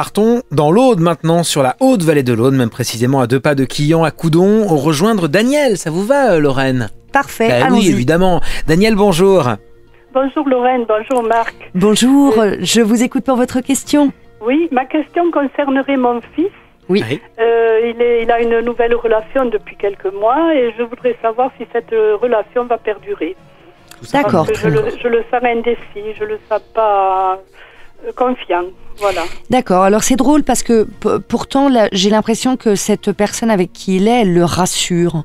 Partons dans l'Aude maintenant, sur la haute vallée de l'Aude, même précisément à 2 pas de Quillan, à Coudon, rejoindre Daniel. Ça vous va, Lorraine? Parfait, Oui, évidemment. Daniel, bonjour. Bonjour Lorraine, bonjour Marc. Bonjour, je vous écoute pour votre question. Oui, ma question concernerait mon fils. Oui. Il a une nouvelle relation depuis quelques mois et je voudrais savoir si cette relation va perdurer. D'accord. Je le sens indécis, je le sens pas confiant. Voilà. D'accord, alors c'est drôle parce que pourtant là, j'ai l'impression que cette personne avec qui il est, elle le rassure.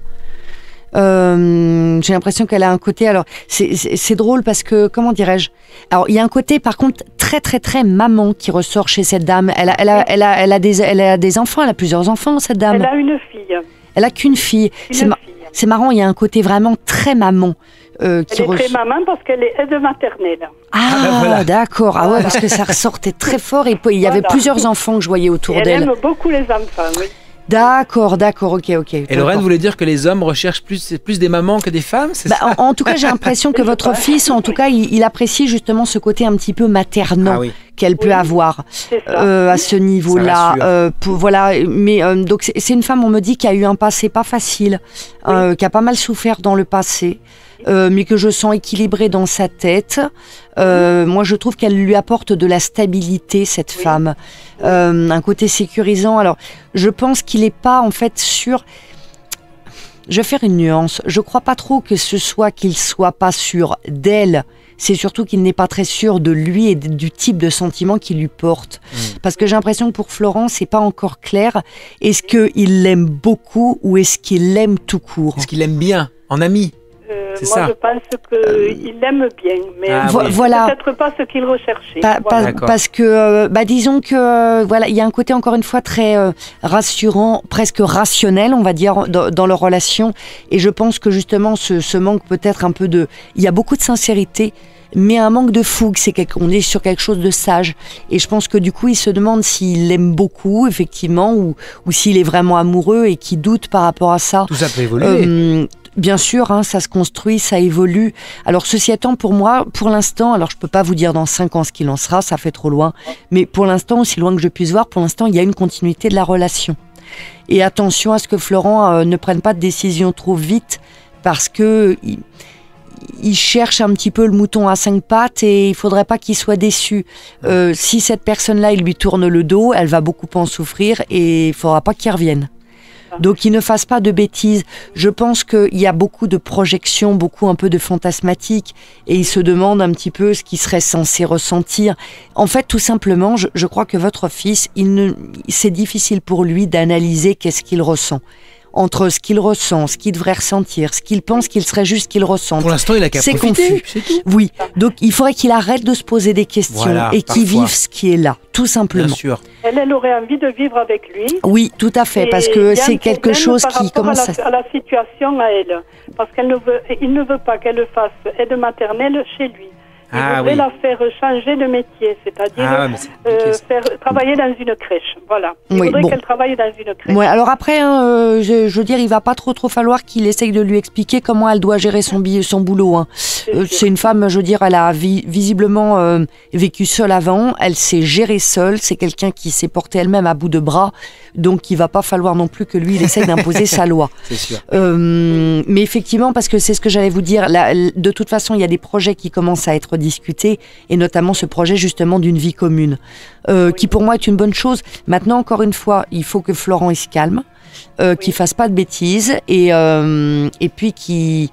J'ai l'impression qu'elle a un côté, alors c'est drôle parce que, comment dirais-je, alors il y a un côté par contre très très très maman qui ressort chez cette dame. Elle a des enfants, elle a plusieurs enfants cette dame. Elle a une fille. Elle a qu'une fille. C'est marrant, il y a un côté vraiment très maman. Elle est très maman parce qu'elle est aide maternelle. Ah, voilà. D'accord. Ah ouais, parce que ça ressortait très fort et il y avait plusieurs enfants que je voyais autour d'elle. Elle aime beaucoup les enfants, oui. D'accord, ok. Et Lorraine voulait dire que les hommes recherchent plus des mamans que des femmes, c'est ça? En tout cas, j'ai l'impression que votre fils, en tout cas, il apprécie justement ce côté un petit peu maternant qu'elle peut avoir à ce niveau-là. Voilà, mais donc c'est une femme, on me dit, qui a eu un passé pas facile, qui a pas mal souffert dans le passé. Mais que je sens équilibrée dans sa tête. Moi, je trouve qu'elle lui apporte de la stabilité, cette femme. Un côté sécurisant. Alors, je pense qu'il n'est pas, en fait, sûr... Je vais faire une nuance. Je ne crois pas trop que ce soit qu'il soit pas sûr d'elle. C'est surtout qu'il n'est pas très sûr de lui et du type de sentiment qu'il lui porte. Parce que j'ai l'impression que pour Florent, c'est pas encore clair. Est-ce qu'il l'aime beaucoup ou est-ce qu'il l'aime tout court? Est-ce qu'il l'aime bien, en ami? Moi, je pense qu'il l'aime bien, mais voilà. peut-être pas ce qu'il recherchait. Parce que, disons que, voilà, il y a un côté encore une fois très rassurant, presque rationnel, on va dire, dans leur relation. Et je pense que justement, ce manque peut-être un peu de, il y a beaucoup de sincérité, mais un manque de fougue. On est sur quelque chose de sage. Et je pense que du coup, il se demande s'il l'aime beaucoup, effectivement, ou s'il est vraiment amoureux et qu'il doute par rapport à ça. Tout ça peut évoluer. Bien sûr, ça se construit, ça évolue. Alors, ceci étant, pour moi, pour l'instant, alors je peux pas vous dire dans 5 ans ce qu'il en sera, ça fait trop loin, mais pour l'instant, aussi loin que je puisse voir, pour l'instant, il y a une continuité de la relation. Et attention à ce que Florent ne prenne pas de décision trop vite, parce que il cherche un petit peu le mouton à 5 pattes et il faudrait pas qu'il soit déçu. Si cette personne-là, il lui tourne le dos, elle va beaucoup en souffrir et il faudra pas qu'il revienne. Donc, il ne fasse pas de bêtises. Je pense qu'il y a beaucoup de projections, beaucoup un peu de fantasmatique, et il se demande un petit peu ce qu'il serait censé ressentir. En fait, tout simplement, je crois que votre fils, c'est difficile pour lui d'analyser qu'est-ce qu'il ressent. Entre ce qu'il ressent, ce qu'il devrait ressentir, ce qu'il pense qu'il serait juste qu'il ressente. Pour l'instant, il a qu'à profiter. C'est confus. C'est tout. Oui, donc il faudrait qu'il arrête de se poser des questions et qu'il vive ce qui est là, tout simplement. Bien sûr. Elle aurait envie de vivre avec lui. Oui, tout à fait, parce que c'est quelque chose qui commence à la situation à elle. Parce qu'il ne veut pas qu'elle fasse aide maternelle chez lui. Il voudrait la faire changer de métier, c'est-à-dire travailler dans une crèche. Voilà. Il voudrait qu'elle travaille dans une crèche. Ouais, alors après, je veux dire, il va pas trop falloir qu'il essaye de lui expliquer comment elle doit gérer son boulot. C'est une femme, je veux dire, elle a visiblement vécu seule avant, elle s'est gérée seule, c'est quelqu'un qui s'est porté elle-même à bout de bras, donc il va pas falloir non plus que lui, il essaye d'imposer sa loi. C'est sûr. Mais effectivement, parce que c'est ce que j'allais vous dire, de toute façon, il y a des projets qui commencent à être discutés, et notamment ce projet justement d'une vie commune, qui pour moi est une bonne chose. Maintenant, encore une fois, il faut que Florent il se calme, qu'il fasse pas de bêtises, et puis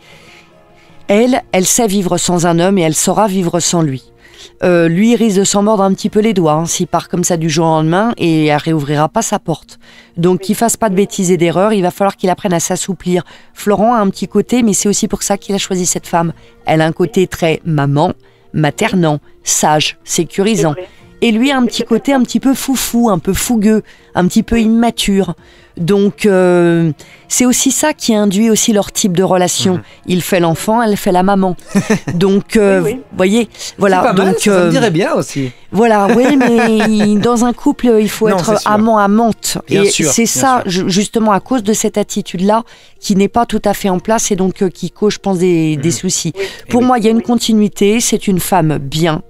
elle sait vivre sans un homme et elle saura vivre sans lui. Lui, il risque de s'en mordre un petit peu les doigts s'il part comme ça du jour au lendemain et elle réouvrira pas sa porte. Donc, qu'il fasse pas de bêtises et d'erreurs, il va falloir qu'il apprenne à s'assouplir. Florent a un petit côté, mais c'est aussi pour ça qu'il a choisi cette femme. Elle a un côté très maman, maternant, sage, sécurisant. Et lui a un petit côté un petit peu foufou, un peu fougueux, un petit peu immature. Donc, c'est aussi ça qui induit aussi leur type de relation. Il fait l'enfant, elle fait la maman. Donc, vous voyez, voilà. C'est pas mal, donc, ça me dirait bien aussi. Voilà, oui, mais dans un couple, il faut être amant-amante. Et c'est ça, justement, à cause de cette attitude-là, qui n'est pas tout à fait en place et donc qui cause, je pense, des soucis. Pour moi, il y a une continuité, c'est une femme bien.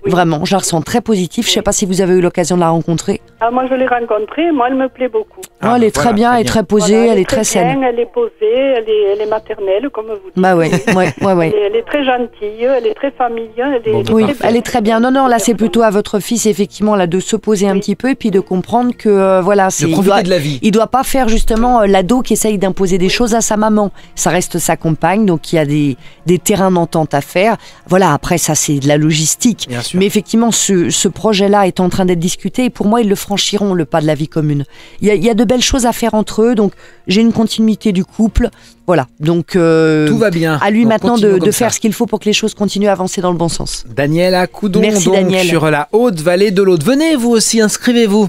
Oui. Vraiment, je la ressens très positive. Je ne sais pas si vous avez eu l'occasion de la rencontrer. Ah, moi, je l'ai rencontrée. Moi, elle me plaît beaucoup. Elle est très bien, elle est très posée, elle est très saine. Elle est posée, elle est maternelle, comme vous dites. Bah ouais. Elle est très gentille, elle est très familiale. Elle est très bien. Non, là, c'est plutôt à votre fils, effectivement, là, de se poser un petit peu et puis de comprendre que, de la vie. Il doit pas faire justement l'ado qui essaye d'imposer des choses à sa maman. Ça reste sa compagne, donc il y a des terrains d'entente à faire. Voilà, après, ça, c'est de la logistique. Mais effectivement, ce projet-là est en train d'être discuté et pour moi, ils le franchiront, le pas de la vie commune. Il y a de belles choses à faire entre eux, donc j'ai une continuité du couple. Voilà, donc tout va bien. À lui maintenant de faire ce qu'il faut pour que les choses continuent à avancer dans le bon sens. Daniel à Coudon, Merci, Daniel. sur la Haute-Vallée de l'Aude. Venez vous aussi, inscrivez-vous.